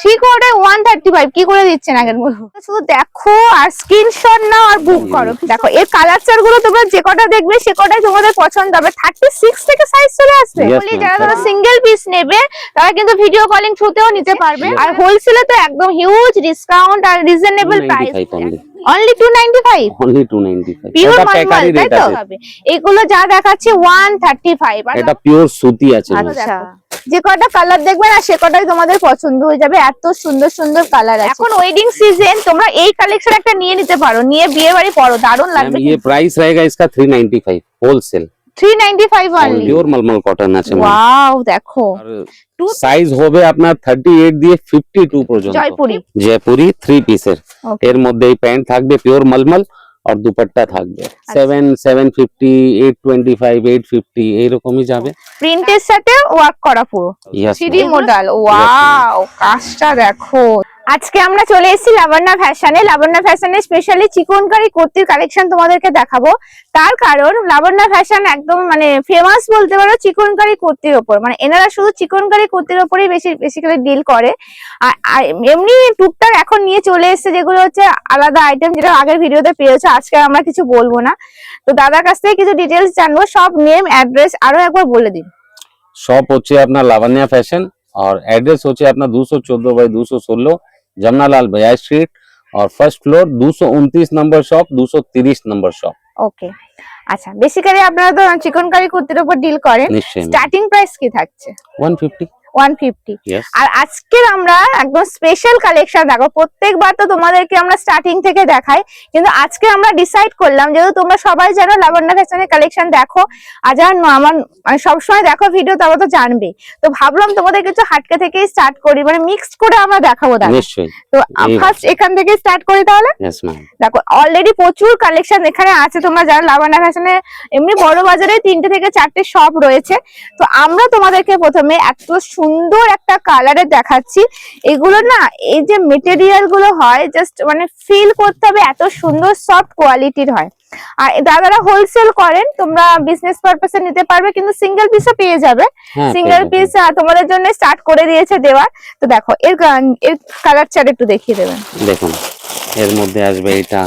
ঠিক ওটা 135 কি করে দিচ্ছেন আগের গুলো? শুধু দেখো আর স্ক্রিনশট নাও আর বুক করো। দেখো এর কালার চার্ট গুলো তোমরা যে কটা দেখবে সে কটাই তোমাদের পছন্দ হবে। 36 থেকে সাইজ চলে আসবে। বলি যারা ধরো সিঙ্গেল পিস নেবে তারা কিন্তু ভিডিও কলিং থ্রুতেও নিতে পারবে। আর হোলসেলে তো একদম হিউজ ডিসকাউন্ট আর reasonable price. Only 295 only 295 pure মালমাল তাই তো হবে। এগুলো যা দেখাচ্ছি 135 এটা পিওর সুতি আছে। আচ্ছা যে কটা কালার দেখবে না সে কটাই তোমাদের পছন্দ হয়ে যাবে। এত সুন্দর সুন্দর কালার আছে। এখন ওয়েডিং সিজন, তোমরা এই কালেকশন একটা নিয়ে নিতে পারো, নিয়ে বিয়ে বাড়ি পরো, দারুণ লাগবে। ये प्राइस रहेगा इसका 395 होलसेल 395 অনলি। পিওর মালমাল কটন আছে। ওয়াও দেখো সাইজ হবে আপনার 38 দিয়ে 52 পর্যন্ত। জয়পুরি 3 পিসের। এর মধ্যে এই প্যান্ট থাকবে পিওর মালমাল আর দুপাট্টা থাকবে 750 825 850 এইরকমই যাবে। প্রিন্টের সাথে ওয়ার্ক করা পুরো 3D মডেল। ওয়াও কাজটা দেখো। আজকে আমরা চলে এসেছি লাবণ্য ফ্যাশনে। লাবণ্য ফ্যাশনে স্পেশালি চিকনকারি কুর্তির কালেকশন তোমাদেরকে দেখাবো। তার কারণ লাবণ্য ফ্যাশন একদম মানে ফেমাস বলতে পারো চিকনকারি কুর্তির উপর। মানে এনারা শুধু চিকনকারি কুর্তির উপরেই বেসিক্যালি ডিল করে। আর এমনি টুকটাক এখন নিয়ে চলে এসেছে যেগুলো হচ্ছে আলাদা আইটেম, যেটা আগের ভিডিওতে পেয়েছো। আজকে আমরা কিছু বলবো না। তো দাদার কাছ থেকে কিছু ডিটেলস জানবো। সব নেম অ্যাড্রেস আরো একবার বলে দিন। শপ হচ্ছে আপনার লাবণ্য ফ্যাশন और एड्रेस হচ্ছে আপনার 214/216 जमनालाल भैया स्ट्रीट और first floor 229 number shop 230 number shop. Okay আচ্ছা, বেসিক্যালি আপনারা তো চিকনকারি কুর্তির উপর ডিল করেন। স্টার্টিং প্রাইস কি থাকছে? 150 আর আজকের আমরা একদম স্পেশাল কালেকশন দেখো। প্রত্যেকবার তো তোমাদেরকে আমরা স্টার্টিং থেকে দেখাই, কিন্তু আজকে আমরা ডিসাইড করলাম যেহেতু তোমরা সবাই জানো লাবণ্য ফ্যাশনের কালেকশন দেখো, আর যারা আমার মানে সবসময় দেখো ভিডিও তারা তো জানবে। তো ভাবলাম তোমাদের কিছু হাটকে থেকেই স্টার্ট করি, মানে মিক্সড করে আমরা দেখাবো। তো ফার্স্ট এখান থেকে স্টার্ট করি তাহলে। দেখো অলরেডি প্রচুর কালেকশন এখানে আছে। তোমরা যারা লাবণ্য ফ্যাশনে এমনি বড় বাজারে 3টে থেকে 4টে শপ রয়েছে। তো আমরা তোমাদেরকে প্রথমে এত সুন্দর একটা কালারে দেখাচ্ছি। এগুলো না এই যে মেটেরিয়াল গুলো হয় জাস্ট মানে ফিল করতে হবে, এত সুন্দর সফট কোয়ালিটির হয়। আর দাদারা হোলসেল করেন, তোমরা বিজনেস পারপাসে নিতে পারবে, কিন্তু সিঙ্গেল পিসও পেয়ে যাবে। সিঙ্গেল পিস তোমাদের জন্য স্টার্ট করে দিয়েছে দেওয়ার। তো দেখো এর কালার চার্ট একটু দেখিয়ে দেবেন। দেখুন এর মধ্যে আসবে এটা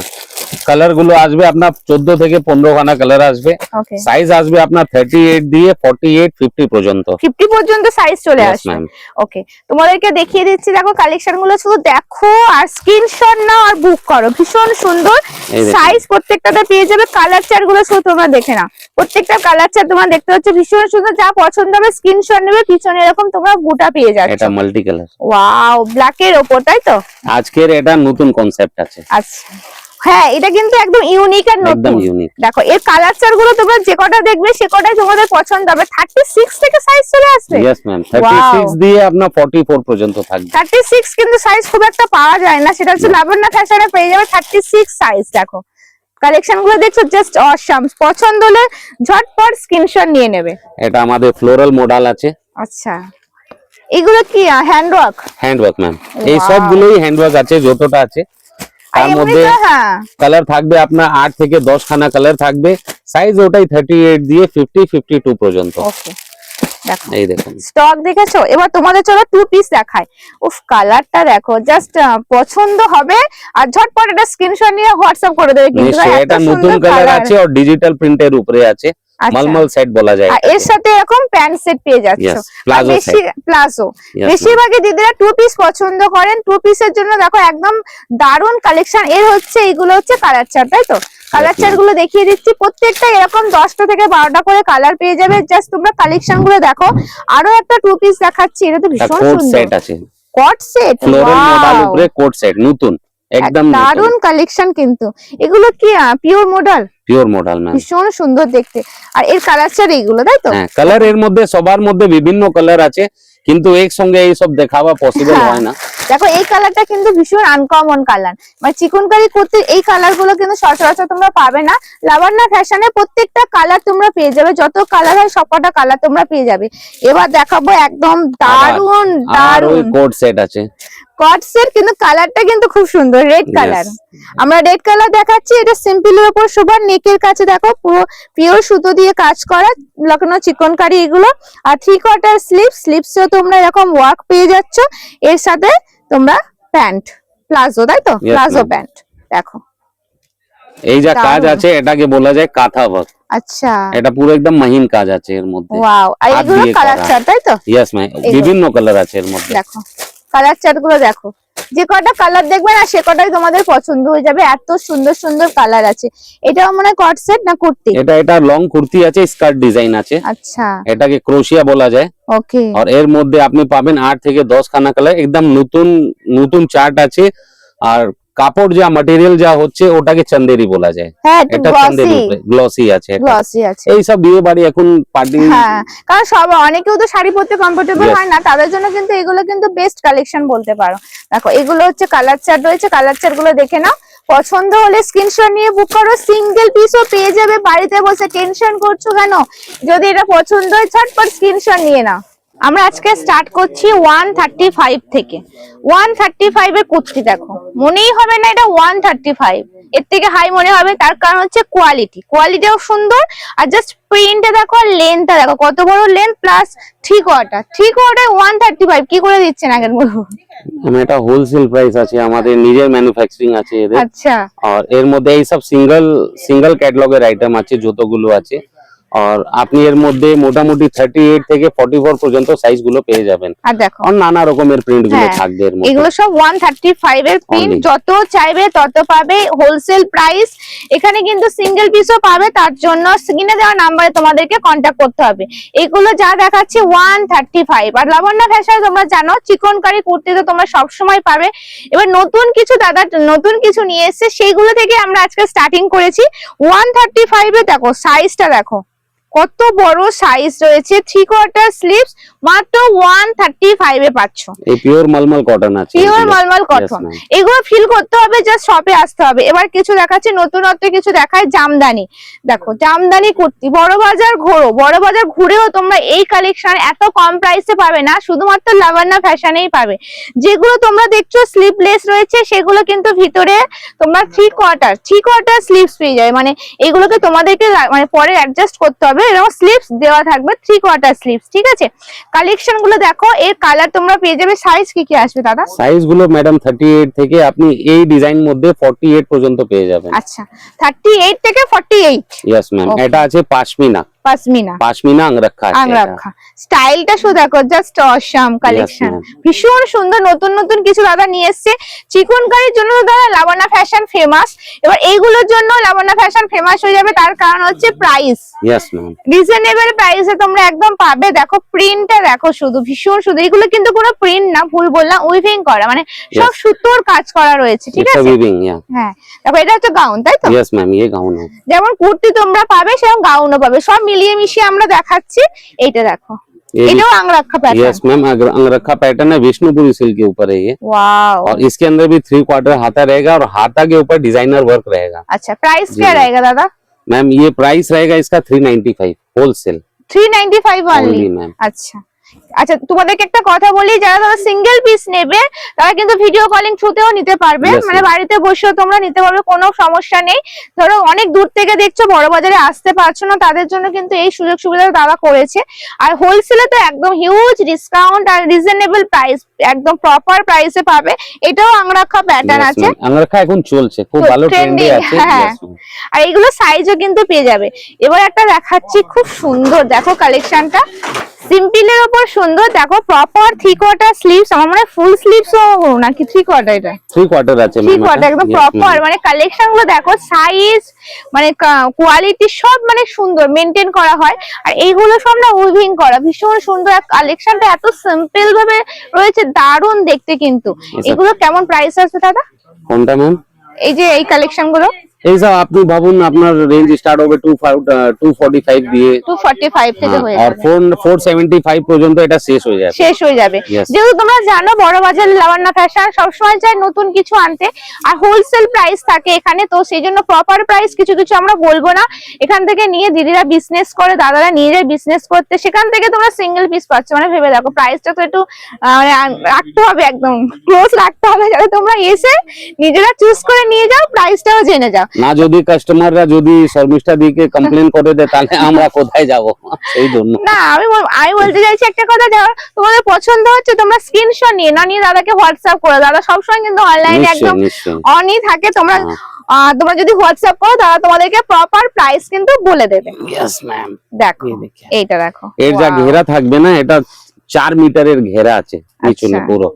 কালার গুলো আসবে আপনার 14 থেকে 15 খানা কালার আসবে। সাইজ আসবে আপনার 38 দিয়ে 48 50 পর্যন্ত। 50 পর্যন্ত সাইজ চলে আসবে। ওকে তোমাদেরকে দেখিয়ে দিচ্ছি। দেখো কালেকশন গুলো শুধু দেখো আর স্ক্রিনশট নাও আর বুক করো। ভীষণ সুন্দর সাইজ প্রত্যেকটাতে পেয়ে যাবে। কালার চার্ট গুলো শুধু তোমরা দেখে নাও। প্রত্যেকটা কালার চার্ট তোমরা দেখতে পাচ্ছ ভীষণ সুন্দর। যা পছন্দ হবে স্ক্রিনশট নেবে। পিছনে এরকম তোমরা বুটা পেয়ে যাচ্ছ। এটা মাল্টি কালার। ওয়াও ব্ল্যাক এর উপর তাই তো? আজকের এটা নতুন কনসেপ্ট আছে। আচ্ছা হ্যাঁ এটা কিন্তু একদম ইউনিক আর নতুন। দেখো এর কালার চার্ট গুলো তোমরা যে কটা দেখবে সে কটাই তোমাদের পছন্দ হবে। 36 থেকে সাইজ চলে আসবে। यस ম্যাম 36 দিয়ে আপনার 44 পর্যন্ত থাকবে। 36 কিন্তু সাইজ খুব একটা পাওয়া যায় না, সেটা হচ্ছে লাবণ্য ফ্যাশনে পেয়ে যাবে 36 সাইজ। দেখো কালেকশন গুলো দেখছো জাস্ট অসাম। পছন্দ হলে ঝটপট স্ক্রিনশট নিয়ে নেবে। এটা আমাদের ফ্লোরাল মডেল আছে। আচ্ছা এগুলো কি হ্যান্ডওয়ার্ক? হ্যান্ডওয়ার্ক ম্যাম, এই সবগুলোই হ্যান্ডওয়ার্ক আছে যতটা আছে। তার মধ্যে কালার থাকবে আপনার 8 থেকে 10 খানা কালার থাকবে। সাইজ ওটাই 38 দিয়ে 50 52 পর্যন্ত। ওকে দেখো এই দেখুন স্টক দেখেছো। এবার তোমাদের চলো 2 পিস দেখাই। উফ কালারটা দেখো জাস্ট পছন্দ হবে আর ঝটপট এটা স্ক্রিনশট নিয়ে হোয়াটসঅ্যাপ করে দেবে। কিন্তু এটা নতুন কালার আছে আর ডিজিটাল প্রিন্টের উপরে আছে। মালমাল সেট বলা যায়। এর সাথে এরকম প্যান্ট সেট পেয়ে যাচ্ছ। প্লাজো বেশিরভাগই দিদিরা 2 পিস পছন্দ করেন। 2 পিসের জন্য দেখো একদম দারুণ কালেকশন। এর হচ্ছে এইগুলো হচ্ছে কালার চার্ট তাই তো? কালার চার্ট গুলো দেখিয়ে দিচ্ছি। প্রত্যেকটা এরকম 10টা থেকে 12টা করে কালার পেয়ে যাবে। জাস্ট তোমরা কালেকশন গুলো দেখো। আরো একটা 2 পিস দেখাচ্ছি। এটা তো ভীষণ সুন্দর সেট আছে। কোট সেট ফ্লোরাল মডেল উপরে কোট সেট নতুন একদম দারুণ কালেকশন। কিন্তু এগুলো কি pure model? Pure model ma'am, ভীষণ সুন্দর দেখতে। আর এর কালার চার্ট এইগুলো তাই তো? হ্যাঁ কালার এর মধ্যে সবার মধ্যে বিভিন্ন কালার আছে, কিন্তু একসঙ্গে এই সব দেখাবা পসিবল হয় না। দেখো এই কালারটা কিন্তু ভীষণ আনকমন কালার। মানে চিকনকারি কুর্তির এই কালার গুলো কিন্তু সচরাচর তোমরা পাবে না। লাবণ্য ফ্যাশনে প্রত্যেকটা কালার তোমরা পেয়ে যাবে। যত কালার হয় সবকটা কালার তোমরা পেয়ে যাবে। এবার দেখাবো একদম দারুণ দারুণ কোট সেট আছে। কটসের কিন্তু কালারটা কিন্তু খুব সুন্দর, রেড কালার। আমরা রেড কালার দেখাচ্ছি, এটা সিম্পলের উপর শোভা। নেকের কাছে দেখো পুরো পিওর সুতো দিয়ে কাজ করা, লখনৌ চিকনকারি এগুলো। আর 3/4 স্লিভসেও তোমরা এরকম ওয়ার্ক পেয়ে যাচ্ছ। এর সাথে তোমরা প্যান্ট, প্লাজো, তাই তো? প্লাজো প্যান্ট দেখো, এই যা কাজ আছে এটাকে বলা যায় কাঁথা ওয়ার্ক। আচ্ছা, এটা পুরো একদম মহিন কাজ আছে এর মধ্যে। ওয়াও, আর এগুলো কালার চার্ট, তাই তো? यस ম্যাম, বিভিন্ন কালার আছে এর মধ্যে। দেখো কালার চার্ট গুলো দেখো, যে কটা কালার দেখবে না সে কটাই তোমাদের পছন্দ হয়ে যাবে, এত সুন্দর সুন্দর কালার আছে। এটাও মনে হয় কট সেট না কুর্তি? এটা লং কুর্তি আছে, স্কার্ট ডিজাইন আছে। আচ্ছা, এটাকে ক্রোশিয়া বলা যায়। ওকে। আর এর মধ্যে আপনি পাবেন 8 থেকে 10 খানা কালার, একদম নতুন নতুন চার্ট আছে। আর কাপড় যা ম্যাটেরিয়াল যা হচ্ছে ওটাকে চন্দেরি বলা যায়। হ্যাঁ, এটা চন্দেরি গ্লসি আছে, গ্লসি আছে। এই সব বিয়ে বাড়ি এখন পার্টি, হ্যাঁ, কারণ সব অনেকেও তো শাড়ি পরতে কমফোর্টেবল হয় না, তাদের জন্য কিন্তু এগুলো কিন্তু বেস্ট কালেকশন বলতে পারো। দেখো এগুলো হচ্ছে কালার চার্ট রয়েছে, কালার চার্ট গুলো দেখে নাও। পছন্দ হলে স্ক্রিনশট নিয়ে বুক করো, সিঙ্গেল পিসও পেয়ে যাবে। বাড়িতে বসে টেনশন করছো কেন? যদি এটা পছন্দ হয় ঝটপট স্ক্রিনশট নিয়ে নাও। আমরা আজকে স্টার্ট করছি 135 থেকে। 135 এর কুর্তি দেখো, মনেই হবে না এটা 135, এর থেকে হাই মনে হবে। তার কারণ হচ্ছে কোয়ালিটিও সুন্দর। আর জাস্ট প্রিন্টটা দেখো, লেন্থটা দেখো কত বড় লেন্থ, প্লাস 3/4 135 কি করে দিচ্ছেন আগের বলবো? এটা হোলসেল প্রাইস আছে, আমাদের নিজের ম্যানুফ্যাকচারিং আছে এদের। আচ্ছা, আর এর মধ্যে এই সব সিঙ্গেল ক্যাটালগের আইটেম আছে, যতগুলো আছে। আর আপনি এর মধ্যে মোটামুটি 38 থেকে 44 পর্যন্ত সাইজ গুলো পেয়ে যাবেন। আর দেখো আর নানা রকমের প্রিন্ট গুলো থাকবে এর মধ্যে। এগুলো সব 135 এর প্রিন্ট, যত চাইবে তত পাবে, হোলসেল প্রাইস। এখানে কিন্তু সিঙ্গেল পিসও পাবে, তার জন্য স্ক্রিনে দেওয়া নম্বরে তোমাদেরকে কন্ট্যাক্ট করতে হবে। এগুলো যা দেখাচ্ছি 135। আর লাবণ্য ফ্যাশন তোমরা জানো চিকনকারি কুর্তি তো তোমরা সব সময় পাবে। এবার নতুন কিছু নিয়ে এসেছে, সেইগুলো থেকে আমরা আজকে স্টার্টিং করেছি। 135 এ দেখো সাইজটা দেখো কত বড় সাইজ রয়েছে, 3/4 স্লিভস, মাত্র 135 এ পাচ্ছ। এই পিওর মলমল কটন আছে, পিওর মলমল কটন। এগুলো ফিল করতে হবে, জাস্ট শপে আসতে হবে। এবার কিছু দেখাচ্ছি নতুনত্ব, কিছু দেখায় জামদানি। দেখো জামদানি কুর্তি, বড় বাজার ঘুরেও তোমরা এই কালেকশন এত কম প্রাইসে পাবে না, শুধুমাত্র লাবণ্য ফ্যাশনেই পাবে। যেগুলো তোমরা দেখছো স্লিভলেস রয়েছে, সেগুলো কিন্তু ভিতরে তোমরা 3/4 স্লিভস পেয়ে যাবে। মানে এগুলোকে তোমাদেরকে মানে পরে অ্যাডজাস্ট করতে হবে, এরকম স্লিভস দেওয়া থাকবে, 3/4 স্লিভস। ঠিক আছে, কালেকশন গুলো দেখো, এর কালার তোমরা পেয়ে যাবে। সাইজ কি কি আসবে দাদা? সাইজ গুলো ম্যাডাম 38 থেকে আপনি এই ডিজাইন মধ্যে 48 পর্যন্ত পেয়ে যাবেন। আচ্ছা, 38 থেকে 48। यस ম্যাম, এটা আছে পাশমিনা আংরাক্ষা স্টাইলটা শুধু দেখো, জাস্ট অসাম কালেকশন, ভীষণ সুন্দর। নতুন কিছু দাদা নিয়ে এসেছে। চিকনকারির জন্য দাদা লাবণ্য ফ্যাশন ফেমাস, এবার এইগুলোর জন্য লাবণ্য ফ্যাশন ফেমাস হয়ে যাবে। তার কারণ হচ্ছে প্রাইস। यस ম্যাম, রিজনেবল প্রাইসে তোমরা একদম পাবে। দেখো প্রিন্টটা দেখো, শুধু ভীষণ সুন্দর। এগুলো কিন্তু কোনো প্রিন্ট না, ভুল বললাম, উইভিং করা, মানে সব সুতোর কাজ করা রয়েছে। ঠিক আছে, হ্যাঁ দেখো এটা হচ্ছে গাউন, তাই তো? यस ম্যাম, ये गाउन है। যেমন কুর্তি তোমরা পাবে সেরকম গাউনও পাবে, সব মিলিয়ে মিশিয়ে আমরা দেখাচ্ছি। এইটা দেখো, এটাও angrakha pattern. Yes ma'am, अंगरखा pattern है, विष्णुपुरी सिल्क के ऊपर है ये। वाओ, और इसके अंदर भी 3/4 हाथा रहेगा और हाथा के ऊपर डिजाइनर वर्क रहेगा। अच्छा, प्राइस क्या रहेगा दादा? मैम ये प्राइस रहेगा इसका 395 होलसेल। 395 only ma'am. अच्छा আচ্ছা, তোমাদেরকে একটা কথা বলি, যারা ধরো সিঙ্গেল পিস নেবে তারা কিন্তু ভিডিও কলিং থ্রুতেও নিতে পারবে, মানে বাড়িতে বসেও তোমরা নিতে পারবে, কোনো সমস্যা নেই। ধরো অনেক দূর থেকে দেখছো, বড় বাজারে আসতে পারছো না, তাদের জন্য কিন্তু এই সুযোগ সুবিধা তারা করেছে। আর হোলসেলে তো একদম হিউজ ডিসকাউন্ট আর রিজনেবল প্রাইস, একদম প্রপার প্রাইসে পাবে। এটাও আংরাক্ষা প্যাটার্ন আছে, আংরাক্ষা এখন চলছে, খুব ভালো ট্রেন্ডে আছে। আর এগুলো সাইজও কিন্তু পেয়ে যাবে। এবার একটা দেখাচ্ছি, খুব সুন্দর দেখো কালেকশনটা, সিম্পলের উপর সুন্দর। দেখো প্রপার 3/4 স্লিভস, আমার মনে হয় ফুল স্লিভসও নাকি 3/4, এটা 3/4 আছে, 3/4 একদম প্রপার। মানে কালেকশন গুলো দেখো, সাইজ মানে কোয়ালিটি সব মানে সুন্দর মেনটেন করা হয়। আর এইগুলো সব না উইভিং করা, ভীষণ সুন্দর। কালেকশনটা এত সিম্পল ভাবে রয়েছে, দারুণ দেখতে। কিন্তু এগুলো কেমন প্রাইস আছে দাদা? কোনটা ম্যাম? এই যে এই কালেকশন গুলো এই সব আপনি ভাবুন আপনার রেঞ্জ স্টার্ট হবে 245 দিয়ে 245 থেকে হয়ে আর যাবে 475 পর্যন্ত এটা শেষ হয়ে যাবে। Yes. যেহেতু তোমরা জানো বড় বাজার লাবণ্য ফ্যাশন সবসময় চাই নতুন কিছু আনতে, আর হোলসেল প্রাইস থাকে এখানে, তো সেই জন্য প্রপার প্রাইস কিছু কিছু আমরা বলবো না। এখান থেকে নিয়ে দিদিরা বিজনেস করে, দাদারা নিয়ে যায় বিজনেস করতে, সেখান থেকে তোমরা সিঙ্গেল পিস পাচ্ছ। মানে ভেবে দেখো প্রাইসটা তো একটু রাখতে হবে, একদম ক্লোজ রাখতে হবে, যাতে তোমরা এসে নিজেরা চুজ করে নিয়ে যাও, প্রাইসটাও জেনে যাও। না যদি কাস্টমাররা যদি শর্মিষ্ঠা দিকে কমপ্লেন করে দেয় তাহলে আমরা কোথায় যাব? সেই জন্য না আমি বলতে চাইছি একটা কথা, যারা তোমাদের পছন্দ হচ্ছে তোমরা স্ক্রিনশট নিয়ে দাদাকে হোয়াটসঅ্যাপ করো। দাদা সবসময় কিন্তু অনলাইনে একদম অনই থাকে। তোমরা যদি হোয়াটসঅ্যাপ করো দাদা তোমাদেরকে প্রপার প্রাইস কিন্তু বলে দেবে। Yes ma'am. দেখো এইটা দেখো, এর যা ঘেরা থাকবে না, এটা 4 মিটারের ঘেরা আছে নিচনে পুরো,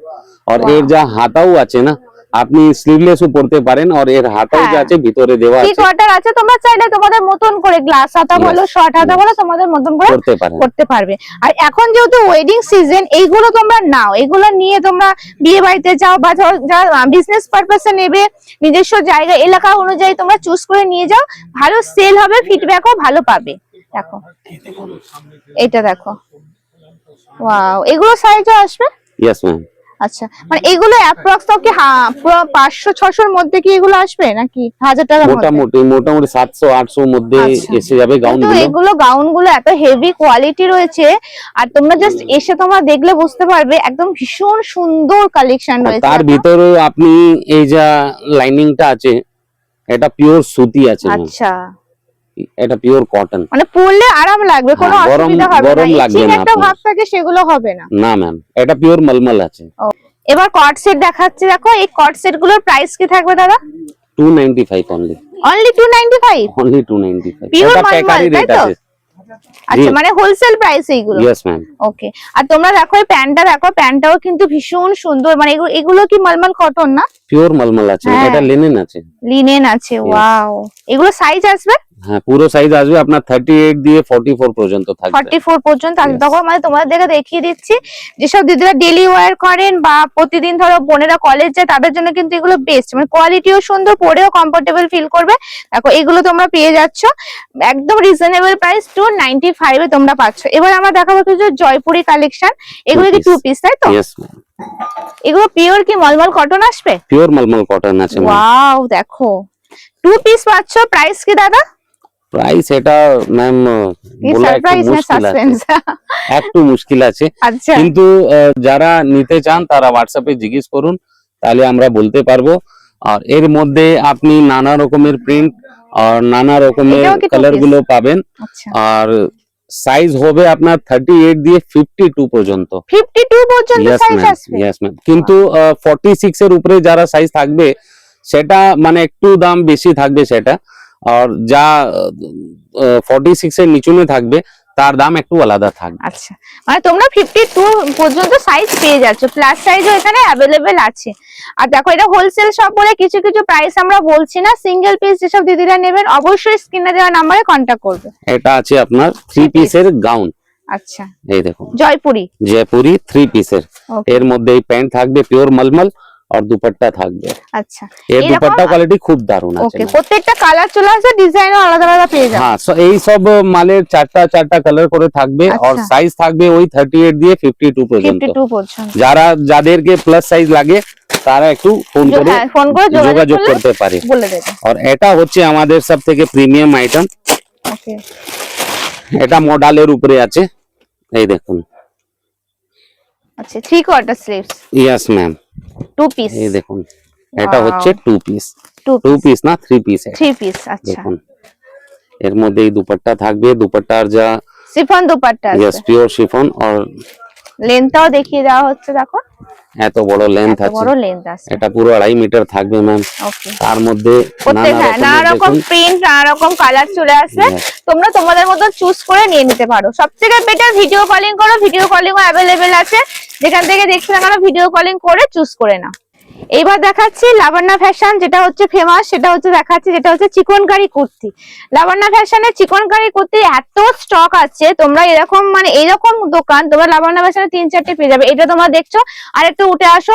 আর এর যা হাতাও আছে না, আপনি স্লিভলেসও পরতে পারেন, আর এর হাতাও যা আছে ভিতরে দেওয়া আছে, কোয়ার্টার আছে। তোমরা চাইলে তোমাদের মতন করে গ্লাস হাতা বলো, শর্ট হাতা বলো, তোমাদের মতন করে করতে পারবে। আর এখন যেহেতু ওয়েডিং সিজন, এইগুলো তোমরা নাও, এগুলো নিয়ে তোমরা বিয়ে বাড়িতে যাও বা যারা বিজনেস পারপাসে নেবে, নিজস্ব জায়গা এলাকা অনুযায়ী তোমরা চুজ করে নিয়ে যাও, ভালো সেল হবে, ফিডব্যাকও ভালো পাবে। দেখো এটা দেখো, ওয়াও, এগুলো সাইজও আসবে। Yes ma'am. আচ্ছা, মানে এগুলো অ্যাপ্রক্স তো কি পুরো 500-600 এর মধ্যে কি এগুলো আসবে নাকি 1000 টাকার মধ্যে? মোটামুটি 700-800 এর মধ্যে এসে যাবে গাউনগুলো। তো এগুলো গাউনগুলো এত হেভি কোয়ালিটি রয়েছে, আর তোমরা জাস্ট এসে তোমরা দেখলে বুঝতে পারবে, একদম ভীষণ সুন্দর কালেকশন রয়েছে। তার ভিতরে আপনি এই যা লাইনিংটা আছে, এটা পিওর সুতি আছে। আচ্ছা, এটা পিওর কটন, মানে পরলে আরাম লাগবে, কোনো অসুবিধা হবে না, লাগবে না, একটা ভাব থাকে সেগুলো হবে না। না ম্যাম, এটা পিওর মলমল আছে। এবার কট সেট দেখাচ্ছি, দেখো এই কট সেট গুলোর প্রাইস কি থাকবে দাদা? 295 অনলি। অনলি 295? অনলি 295। পিওর এটা মলমল, প্যাকারি রেট আছে। আচ্ছা, মানে হোলসেল প্রাইস এইগুলো? Yes ma'am. ওকে। আর তোমরা দেখো এই প্যান্টটা দেখো, প্যান্টটাও কিন্তু ভীষণ সুন্দর, মানে এগুলো কি মলমল কটন না? পিওর মলমল আছে, এটা লিনেন আছে। লিনেন আছে, ওয়াও। এগুলো সাইজ আসবে? হ্যাঁ, পুরো সাইজ আসবে আপনার 38 দিয়ে 44 পর্যন্ত থাকবে। 44 পর্যন্ত আসবে। তখন মানে তোমাদের দেখিয়ে দিচ্ছি, যেসব দিদিরা ডেলি ওয়্যার করেন বা প্রতিদিন ধরো বোনেরা কলেজ যায়, তাদের জন্য কিন্তু এগুলো বেস্ট, মানে কোয়ালিটিও সুন্দর, পরেও কমফোর্টেবল ফিল করবে। দেখো এগুলো তোমরা পেয়ে যাচ্ছ একদম রিজনেবল প্রাইস 295 এ তোমরা পাচ্ছ। এবার আমরা দেখাবো কিছু জয়পুরি কালেকশন। এগুলো কি 2 পিস, তাই তো? Yes ma'am. এগুলো পিওর কি মলমল কটন আসবে? পিওর মলমল কটন আছে ম্যাম। ওয়াও, দেখো 2 পিস পাচ্ছ। প্রাইস কি দাদা? প্রাইস এটা ম্যাম বলা একটু মুশকিল আছে, কিন্তু যারা নিতে চান তারা হোয়াটসঅ্যাপে জিজ্ঞেস করুন, তাহলে আমরা বলতে পারবো। আর এর মধ্যে আপনি নানা রকমের প্রিন্ট আর নানা রকমের কালার গুলো পাবেন। আর সাইজ হবে আপনার 38 দিয়ে 52 পর্যন্ত। 52 পর্যন্ত সাইজ আসবে? Yes ma'am. কিন্তু 46 এর উপরে যারা সাইজ থাকবে সেটা মানে একটু দাম বেশি থাকবে সেটা, আর যা 46 এর নিচে থাকবে তার দাম একটু আলাদা থাকবে। আচ্ছা, মানে তোমরা 52 পর্যন্ত সাইজ পেয়ে যাচ্ছ, প্লাস সাইজও এখানে अवेलेबल আছে। আর দেখো এটা হোলসেল শপ বলে কিছু কিছু প্রাইস আমরা বলছি না, সিঙ্গেল পিস যেসব দিদিরা নেবেন অবশ্যই স্ক্রিনে দেওয়া নম্বরে কন্টাক্ট করবে। এটা আছে আপনার 3 পিসের গাউন। আচ্ছা, এই দেখুন জয়পুরি 3 পিসের, এর মধ্যে এই প্যান্ট থাকবে পিওর মলমল আর দুপাট্টা থাকবে। আচ্ছা, এই দুপাট্টা কোয়ালিটি খুব দারুণ আছে। ওকে, প্রত্যেকটা কালার চলে আসে, ডিজাইনও আলাদা আলাদা পেয়ে যাবে। হ্যাঁ, এই সব মালের চারটা কালার করে থাকবে, আর সাইজ থাকবে ওই 38 দিয়ে 52 পর্যন্ত। যাদেরকে প্লাস সাইজ লাগে তারা একটু ফোন করে যোগাযোগ করতে পারে, বলে দেবে। আর এটা হচ্ছে আমাদের সবথেকে প্রিমিয়াম আইটেম। ওকে, এটা মডেলের উপরে আছে, এই দেখুন। আচ্ছা, 3 quarter sleeves? Yes ma'am. 2 piece? এই দেখুন, এটা হচ্ছে 2 পিস। 2 পিস না, 3 পিস। 3 পিস। আচ্ছা, দেখুন এর মধ্যে এই দুপাট্টা থাকবে, দুপাট্টার যা শিফন দুপাট্টা আছে। Yes, pure chiffon. আর লেন্থটাও দেখিয়ে দেওয়া হচ্ছে, দেখো এত বড় লেন্থ আছে, এটা পুরো 2.5 মিটার থাকবে ম্যাম। ওকে, তার মধ্যে নানা রকম প্রিন্ট, নানা রকম কালার চলে আসবে, তোমরা তোমাদের মতো চুজ করে নিয়ে নিতে পারো। সবথেকে বেটার ভিডিও কলিং করো, ভিডিও কলিংও अवेलेबल আছে, যেখান থেকে দেখছো না কেন ভিডিও কলিং করে চুজ করে নাও। এইবার দেখাচ্ছি লাবণ্য ফ্যাশন, যেটা হচ্ছে ফেমাস, সেটা হচ্ছে দেখাচ্ছি, যেটা হচ্ছে চিকনকারি কুর্তি। লাবণ্য ফ্যাশনের চিকনকারি কুর্তি এত স্টক আছে, তোমরা এরকম মানে এইরকম দোকান তোমরা লাবণ্য ফ্যাশনে 3-4টে পেয়ে যাবে। এটা তোমরা দেখছো, আর একটু উঠে আসো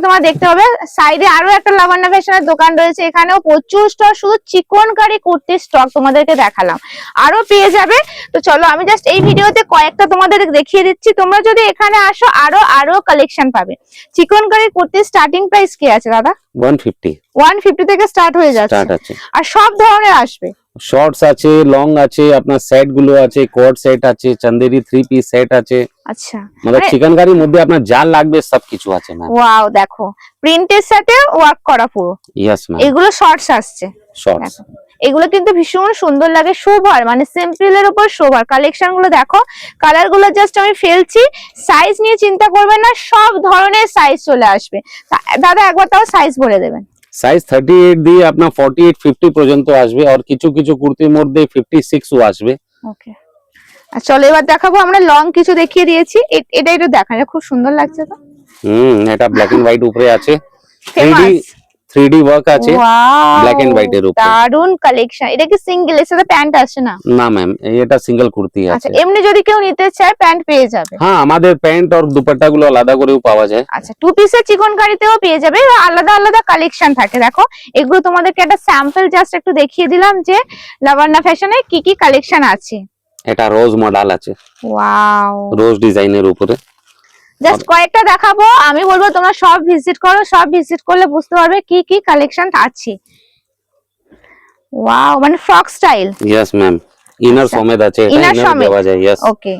তোমরা দেখতে পাবে সাইডে আরো একটা লাবণ্য ফ্যাশনের দোকান রয়েছে, এখানেও প্রচুর স্টক, শুধু চিকনকারি কুর্তির স্টক তোমাদেরকে দেখালাম, আরো পেয়ে যাবে। তো চলো আমি জাস্ট এই ভিডিওতে কয়েকটা তোমাদের দেখিয়ে দিচ্ছি, তোমরা যদি এখানে আসো আরো কালেকশন পাবে। চিকনকারি কুর্তির স্টার্টিং প্রাইস কি আছে দাদা? 150 থেকে স্টার্ট হয়ে যাচ্ছে, আর সব ধরনের আসবে। শর্টস আছে, লং আছে, আপনার সেট গুলো আছে, কোট সেট আছে, চন্দেরি 3 পিস সেট আছে। আচ্ছা, মানে চিকনকারির মধ্যে আপনার যা লাগবে সবকিছু আছে ম্যাম। ওয়াও, দেখো প্রিন্টের সাথে ওয়ার্ক করা পুরো। ইয়েস ম্যাম, এগুলো শর্টস আসছে। শর্টস এগুলো কিন্তু ভীষণ সুন্দর লাগে, সোভার মানে সিম্পল এর উপর সোভার। কালেকশন গুলো দেখো, কালার গুলো জাস্ট আমি ফেলছি, সাইজ নিয়ে চিন্তা করবেন না, সব ধরনের সাইজ চলে আসবে। দাদা একবার তাও সাইজ বলে দেবেন। সাইজ 38 দিয়ে আপনার 48-50 পর্যন্ত আসবে, আর কিছু কিছু কুর্তির মধ্যে 56ও আসবে। ওকে, আর চলো এবার দেখাবো, আমরা লং কিছু দেখিয়ে দিয়েছি, এটা একটু দেখান, খুব সুন্দর লাগছে তো। এটা ব্ল্যাক এন্ড হোয়াইট উপরে আছে, 3D ওয়ার্ক আছে, ব্ল্যাক এন্ড হোয়াইট এর উপরে। দারুন কালেকশন। এটা কি সিঙ্গেল, এর সাথে প্যান্ট আসে না? না ম্যাম, এটা সিঙ্গেল কুর্তি আছে। আচ্ছা, এমনি যদি কেউ নিতে চায় প্যান্ট পেয়ে যাবে? হ্যাঁ, আমাদের প্যান্ট আর দুপাট্টা গুলো আলাদা করেও পাওয়া যায়। আচ্ছা, 2 পিসের চিকনকারিতেও পেয়ে যাবে, আলাদা আলাদা কালেকশন থাকে। দেখো এগুলো তোমাদেরকে একটা স্যাম্পল জাস্ট একটু দেখিয়ে দিলাম যে লাবণ্য ফ্যাশনে কি কি কালেকশন আছে। এটা রোজ মডেল আছে, ওয়াও, রোজ ডিজাইনের উপরে। জাস্ট কয়েকটা দেখাবো, আমি বলবো তোমরা সব ভিজিট করো, সব ভিজিট করলে বুঝতে পারবে কি কি কালেকশন আছে। ওয়াও, মানে frock style. Yes ma'am, inner সমেত আছে, এটা ইনার দেওয়া যায়। ইয়েস, ওকে।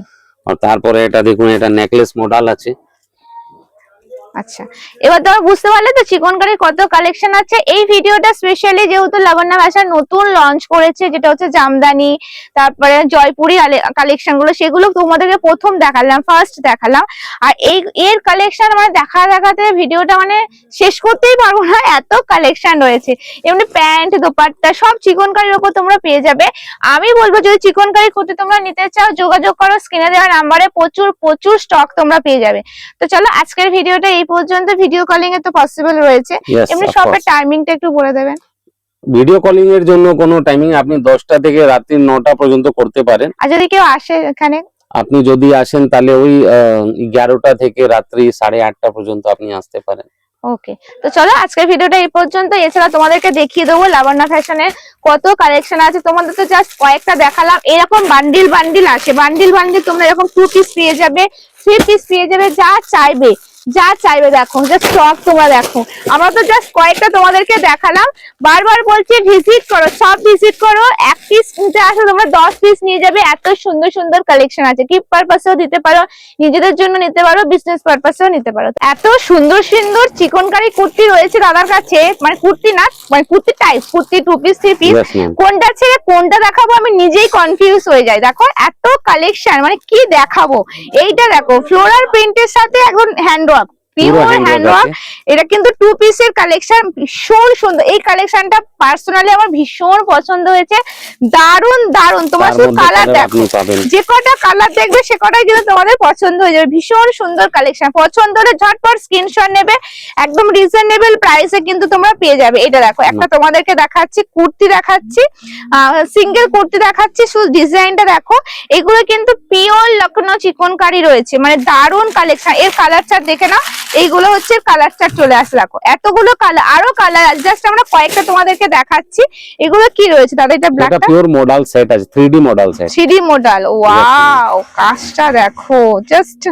আর তারপরে এটা দেখুন, এটা নেকলেস মডেল আছে। আচ্ছা, এবার তোমরা বুঝতে পারলে তো চিকনকারি কত কালেকশন আছে। এই ভিডিওটা স্পেশালি যেহেতু লাবণ্য ফ্যাশন নতুন লঞ্চ করেছে, যেটা হচ্ছে জামদানি, তারপরে জয়পুরি কালেকশন গুলো, সেগুলো তোমাদেরকে প্রথম দেখালাম, ফার্স্ট দেখালাম। আর এর কালেকশন মানে দেখাতে ভিডিওটা মানে শেষ করতেই পারবো না, এত কালেকশন রয়েছে। এমনি প্যান্ট, দোপাট্টা সব চিকনকারির উপর তোমরা পেয়ে যাবে। আমি বলবো যদি চিকনকারি করতে তোমরা নিতে চাও, যোগাযোগ করো স্ক্রিনে দেওয়া নাম্বারে, প্রচুর স্টক তোমরা পেয়ে যাবে। তো চলো আজকের ভিডিওটা এই পর্যন্ত। ভিডিও কলিং এ তো পসিবল রয়েছে, এমনি শপের টাইমিংটা একটু বলে দেবেন। ভিডিও কলিং এর জন্য কোনো টাইমিং, আপনি 10টা থেকে রাত্রি 9টা পর্যন্ত করতে পারেন। আর যদি কেউ আসে এখানে, আপনি যদি আসেন তাহলে ওই 11টা থেকে রাত্রি 8:30টা পর্যন্ত আপনি আসতে পারেন। ওকে, তো চলো আজকের ভিডিওটা এই পর্যন্ত। এছাড়া তোমাদেরকে দেখিয়ে দেবো লাবণ্য ফ্যাশনের কত কালেকশন আছে। তোমাদের তো জাস্ট কয়েকটা দেখালাম, এরকম বান্ডিল আছে, বান্ডিল তোমরা এরকম 2 পিস পেয়ে যাবে, 3 পিস পেয়ে যাবে, যা চাইবে দেখো, জাস্ট স্টক তোমরা দেখো। আমরা তো জাস্ট কয়েকটা তোমাদেরকে দেখালাম, বারবার বলছি ভিজিট করো, সব ভিজিট করো। 1 পিস নিতে আসো তোমরা 10 পিস নিয়ে যাবে, এত সুন্দর সুন্দর কালেকশন আছে। গিফট পারপাসেও দিতে পারো, নিজেদের জন্য নিতে পারো, বিজনেস পারপাসেও নিতে পারো। এত সুন্দর সুন্দর চিকনকারি কুর্তি রয়েছে দাদার কাছে, মানে কুর্তি না, মানে kurti type, kurti 2 piece 3 piece, কোনটা ছেড়ে কোনটা দেখাবো আমি নিজেই কনফিউজ হয়ে যাই। দেখো এত কালেকশন, মানে কি দেখাবো। এইটা দেখো ফ্লোরাল প্রিন্টের সাথে একদম hand work, pure hand work. এটা কিন্তু 2 পিসের কালেকশন, ভীষণ সুন্দর। এই কালেকশনটা পার্সোনালি আমার ভীষণ পছন্দ হয়েছে, দারুন। তোমরা শুধু কালার দেখো, যে কটা কালার দেখবে সে কটাই কিন্তু তোমাদের পছন্দ হয়ে যাবে। ভীষণ সুন্দর কালেকশন, পছন্দ হলে ঝটপট স্ক্রিনশট নেবে, একদম রিজনেবল প্রাইসে কিন্তু তোমরা পেয়ে যাবে। এটা দেখো, একটা তোমাদেরকে দেখাচ্ছি কুর্তি, দেখাচ্ছি সিঙ্গেল কুর্তি দেখাচ্ছি, শুধু ডিজাইনটা দেখো। এগুলো কিন্তু পিওর লখনৌ চিকনকারি রয়েছে, মানে দারুন কালেকশন। এর কালার চার্ট দেখে না, এইগুলো হচ্ছে কালার চার্ট চলে আসে। দেখো এতগুলো কালার, আরো কালার আছে, জাস্ট আমরা কয়েকটা তোমাদেরকে দেখাচ্ছি। এগুলো কি রয়েছে দাদা? এটা ব্ল্যাক, এটা পিওর মডেল সেট আছে, 3D model set, 3D model. Wow, কাজটা দেখো, জাস্ট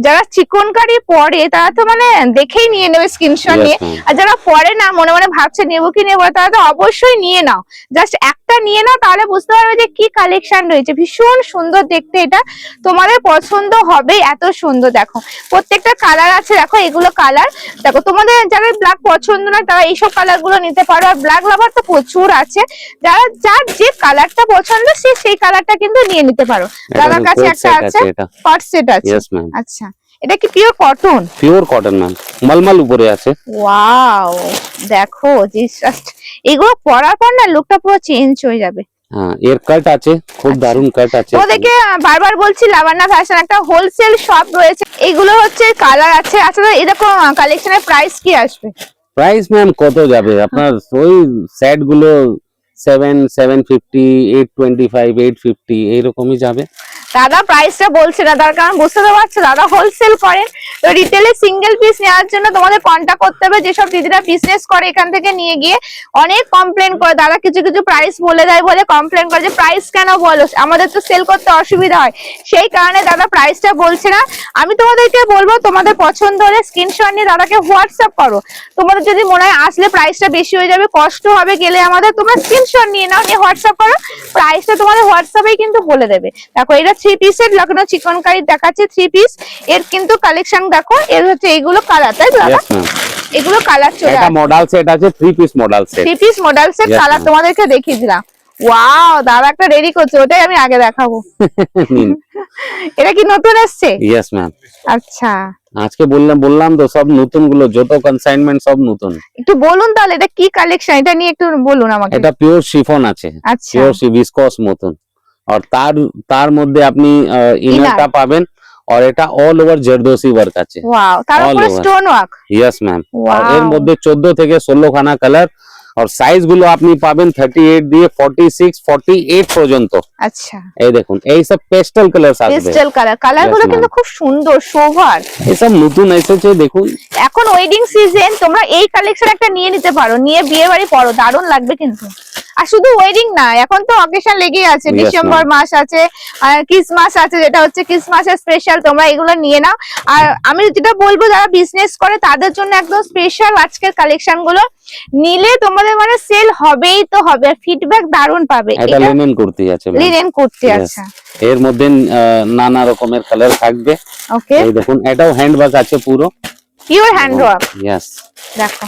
যারা চিকনকারি পরে তারা তো মানে দেখেই নিয়ে নেবে স্ক্রিনশট নিয়ে, আর যারা পরে না মনে মনে ভাবছে নেবো কি নেবো, তারা তো অবশ্যই নিয়ে নাও, জাস্ট একটা নিয়ে নাও, তাহলে বুঝতে পারবে যে কি কালেকশন রয়েছে। ভীষণ সুন্দর দেখতে, এটা তোমাদের পছন্দ হবে, এত সুন্দর। দেখো প্রত্যেকটা কালার আছে, দেখো এগুলো কালার দেখো। তোমাদের যারা ব্ল্যাক পছন্দ না তারা এইসব কালার গুলো নিতে পারো, আর ব্ল্যাক লাভার তো প্রচুর আছে, যার যে কালারটা পছন্দ সেই কালারটা কিন্তু নিয়ে নিতে পারো। দাদার কাছে একটা আছে, কট সেট আছে। আচ্ছা, এটা কি pure cotton? Pure cotton ma'am, মলমল উপরে আছে। ওয়াও, দেখো জাস্ট এগুলো পরার পর না লুকটা পুরো চেঞ্জ হয়ে যাবে। হ্যাঁ এর কাট আছে, খুব দারুণ কাট আছে। তোমাদেরকে বারবার বলছি লাবণ্য ফ্যাশন একটা হোলসেল শপ রয়েছে, এগুলো হচ্ছে কালার আছে। আচ্ছা এরকম কালেকশনের প্রাইস কি আসবে? প্রাইস ম্যাম কত যাবে আপনার, ওই সেট গুলো 7, 750, 825, 850 এইরকমই যাবে। দাদা প্রাইসটা বলছে না, তার কারণ বুঝতে তো পারছো দাদা হোলসেল করেন, তো রিটেলে সিঙ্গেল পিস নেওয়ার জন্য তোমাদের কন্ট্যাক্ট করতে হবে। যেসব দিদিরা বিজনেস করে এখান থেকে নিয়ে গিয়ে অনেক কমপ্লেন করে, দাদা কিছু কিছু প্রাইস বলে দেয় বলে কমপ্লেন করে যে প্রাইস কেন বলো, আমাদের তো সেল করতে অসুবিধা হয়, সেই কারণে দাদা প্রাইসটা বলছে না। আমি তোমাদেরকে বলবো তোমাদের পছন্দ হলে স্ক্রিনশট নিয়ে দাদাকে হোয়াটসঅ্যাপ করো। তোমাদের যদি মনে হয় আসলে প্রাইসটা বেশি হয়ে যাবে, কষ্ট হবে গেলে আমাদের, তোমরা স্ক্রিনশট নিয়ে নাও, নিয়ে হোয়াটসঅ্যাপ করো, প্রাইসটা তোমাদের হোয়াটসঅ্যাপেই কিন্তু বলে দেবে। দেখো এটা 3 পিসের লখনৌ চিকনকারি দেখাচ্ছে 3 পিস, এর কিন্তু কালেকশন দেখো, এর হচ্ছে এইগুলো কালার, তাই তো দাদা? এগুলো কালার চলে এটা মডেল সেট আছে, 3 piece model set, 3 piece model set colour তোমাদেরকে দেখিয়ে দিলাম। ওয়াও দাদা একটা রেডি করছে, ওটাই আমি আগে দেখাবো। এটা কি নতুন এসেছে? Yes ma'am. আচ্ছা আজকে বললাম তো সব নতুন গুলো, যত কনসাইনমেন্ট সব নতুন। একটু বলুন তাহলে এটা কি কালেকশন, এটা নিয়ে একটু বলুন আমাকে। এটা পিওর শিফন আছে, আচ্ছা পিওর ভিসকস মতন, আর তার মধ্যে আপনি ইনারটা পাবেন, আর এটা অল ওভার জরদোসি ওয়ার্ক আছে। ওয়াও তার উপরে স্টোন ওয়ার্ক। Yes ma'am. আর এর মধ্যে 14 থেকে 16 খানা কালার, আর সাইজ গুলো আপনি পাবেন 38 দিয়ে 46, 48 পর্যন্ত। আচ্ছা এই দেখুন এই সব পেস্টেল কালার আসবে, পেস্টেল কালার গুলো কিন্তু খুব সুন্দর সোভার, এই সব নতুন এসেছে দেখুন। এখন ওয়েডিং সিজন, তোমরা এই কালেকশন একটা নিয়ে নিতে পারো, নিয়ে বিয়ে বাড়ি পরো, দারুণ লাগবে কিন্তু। আর শুধু ওয়েডিং না, এখন তো অকেশন লেগেই আছে, ডিসেম্বর মাস আছে, আর ক্রিসমাস আছে, যেটা হচ্ছে ক্রিসমাসের স্পেশাল, তোমরা এগুলো নিয়ে নাও। আর আমি যেটা বলবো যারা বিজনেস করে তাদের জন্য একদম স্পেশাল আজকের কালেকশন গুলো নিলে তোমাদের মানে সেল হবেই তো হবে, আর ফিডব্যাক দারুণ পাবে। এটা লিনেন কুর্তি আছে, লিনেন কুর্তি আছে, এর মধ্যে নানা রকমের কালার থাকবে। ওকে এই দেখুন এটাও হ্যান্ড ওয়ার্ক আছে, পুরো পিওর হ্যান্ড ওয়ার্ক। ইয়েস দেখো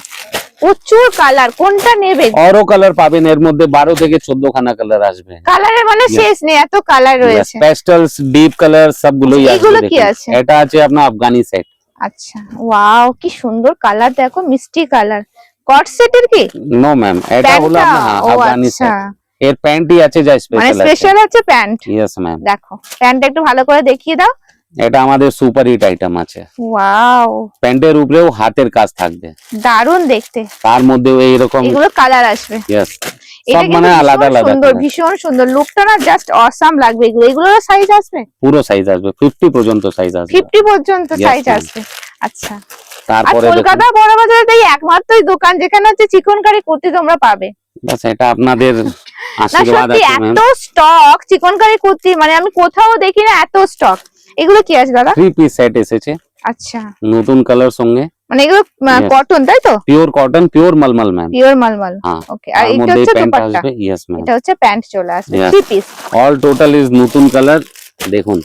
প্রচুর কালার, কোনটা নেবে? আরো কালার পাবেন এর মধ্যে, 12 থেকে 14 খানা কালার আসবে। কালারের মানে শেষ নেই, এত কালার রয়েছে। পেস্টেলস, ডিপ কালার সবগুলোই আছে। এগুলো কি আছে? এটা আছে আপনার আফগানি সেট। আচ্ছা ওয়াও কি সুন্দর কালার, দেখো মিষ্টি কালার। কট সেটের কি? নো ম্যাম, এটা হলো আপনার আফগানি সেট। এর প্যান্টই আছে যা স্পেশাল আছে, মানে স্পেশাল আছে প্যান্ট। Yes ma'am. দেখো প্যান্টটা একটু ভালো করে দেখিয়ে দাও। এটা আমাদের সুপার হিট আইটেম আছে। ওয়াও প্যান্টের উপরেও হাতের কাজ থাকবে, দারুণ দেখতে। তার মধ্যেও এইরকম এগুলো কালার আসবে। ইয়েস এটা সব মানে আলাদা আলাদা সুন্দর, ভীষণ সুন্দর, লুকটা না জাস্ট অসাম লাগবে। এগুলোর সাইজ আসবে, পুরো সাইজ আসবে, 50 পর্যন্ত সাইজ আসবে, 50 পর্যন্ত সাইজ আসবে। আচ্ছা তারপরে কলকাতা বড় বাজারে এই একমাত্রই দোকান যেখানে হচ্ছে চিকনকারি কুর্তি তোমরা পাবে। বাস এটা আপনাদের আশীর্বাদ আছে ম্যাম। এত স্টক চিকনকারি কুর্তি মানে আমি কোথাও দেখি না এত স্টক। এগুলো কি আছে দাদা? 3 পিস সেট এসেছে। আচ্ছা নতুন কালার সঙ্গে, মানে এগুলো কটন তাই তো? পিওর কটন, পিওর মালমাল ম্যাম, পিওর মালমাল। ওকে আর এটা হচ্ছে দুপাট্টা। ইয়েস ম্যাম, এটা হচ্ছে প্যান্ট চলে আসবে 3 পিস। অল টোটাল ইজ নতুন কালার। দেখুন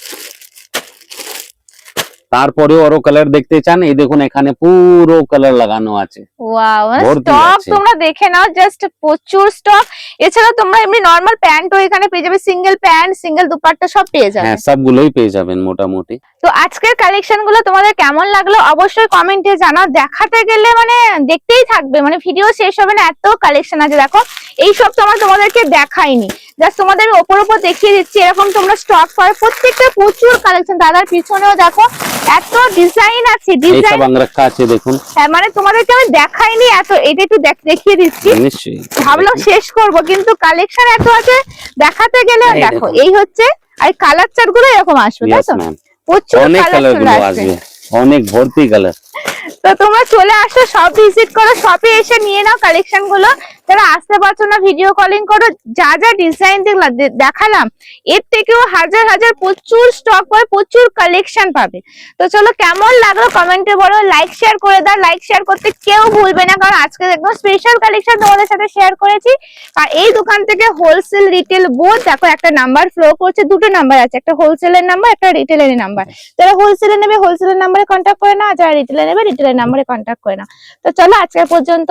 তারপরেও আরো কালার দেখতে চান, এই দেখুন এখানে পুরো কালার লাগানো আছে। ওয়াও স্টক তোমরা দেখে নাও, জাস্ট প্রচুর স্টক। এছাড়া তোমরা এমনি নরমাল প্যান্টও এখানে পেয়ে যাবে, সিঙ্গেল প্যান্ট, সিঙ্গেল দুপাট্টা সব পেয়ে যাবে। হ্যাঁ সবগুলোই পেয়ে যাবেন মোটামুটি। তো আজকের কালেকশন গুলো তোমাদের কেমন লাগলো অবশ্যই কমেন্টে জানাও। দেখাতে গেলে মানে দেখতেই থাকবে, মানে ভিডিও শেষ হবে না, এত কালেকশন আছে। দেখো এইসব তো আমরা তোমাদেরকে দেখাইনি, জাস্ট তোমাদের আমি ওপর দেখিয়ে দিচ্ছি, এরকম তোমরা স্টক পাবে প্রত্যেকটা প্রচুর কালেকশন। দাদার পিছনেও দেখো এত ডিজাইন আছে, ডিজাইন রাখা আছে দেখুন। হ্যাঁ মানে তোমাদেরকে আমি দেখাইনি এত, এটা একটু দেখিয়ে দিচ্ছি। নিশ্চয়ই ভাবলাম শেষ করব কিন্তু কালেকশন এত আছে দেখাতে গেলে। দেখো এই হচ্ছে, আর কালার চার্ট গুলো এরকম আসবে তাই তো? প্রচুর কালার গুলো আসবে, অনেক ভর্তি কালার। তো তোমরা চলে আসো, সব ভিজিট করো, শপে এসে নিয়ে নাও কালেকশন গুলো। যারা আসতে পারছো না ভিডিও কলিং করো, যা যা ডিজাইন দেখালাম এর থেকেও হাজার হাজার প্রচুর স্টক পাবে, প্রচুর কালেকশন পাবে। তো চলো কেমন লাগলো কমেন্টে বলো, লাইক শেয়ার করে দাও। লাইক শেয়ার করতে কেউ ভুলবে না, কারণ আজকে একদম স্পেশাল কালেকশন তোমাদের সাথে শেয়ার করেছি। আর এই দোকান থেকে হোলসেল রিটেল বোথ, দেখো একটা নাম্বার ফ্লো করছে, দুটো নাম্বার আছে, একটা হোলসেলের নাম্বার, একটা রিটেলের নাম্বার। যারা হোলসেলে নেবে হোলসেলের নাম্বারে কন্ট্যাক্ট করে না, যারা রিটেলে নেবে রিটেলের নাম্বারে কন্ট্যাক্ট করে না। তো চলো আজকে পর্যন্ত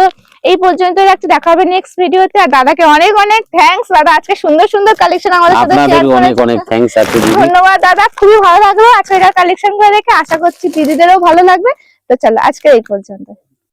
এই পর্যন্ত রাখছি, দেখা হবে নেক্সট ভিডিওতে। আর দাদাকে অনেক অনেক থ্যাঙ্কস, দাদা আজকে সুন্দর সুন্দর কালেকশন আমাদের সাথে শেয়ার করেছেন। অনেক অনেক থ্যাঙ্কস আছে দিদি, ধন্যবাদ দাদা, খুবই ভালো লাগলো আজকের কালেকশন গুলো দেখে। আশা করছি দিদিদেরও ভালো লাগবে। তো চলো আজকে এই পর্যন্ত।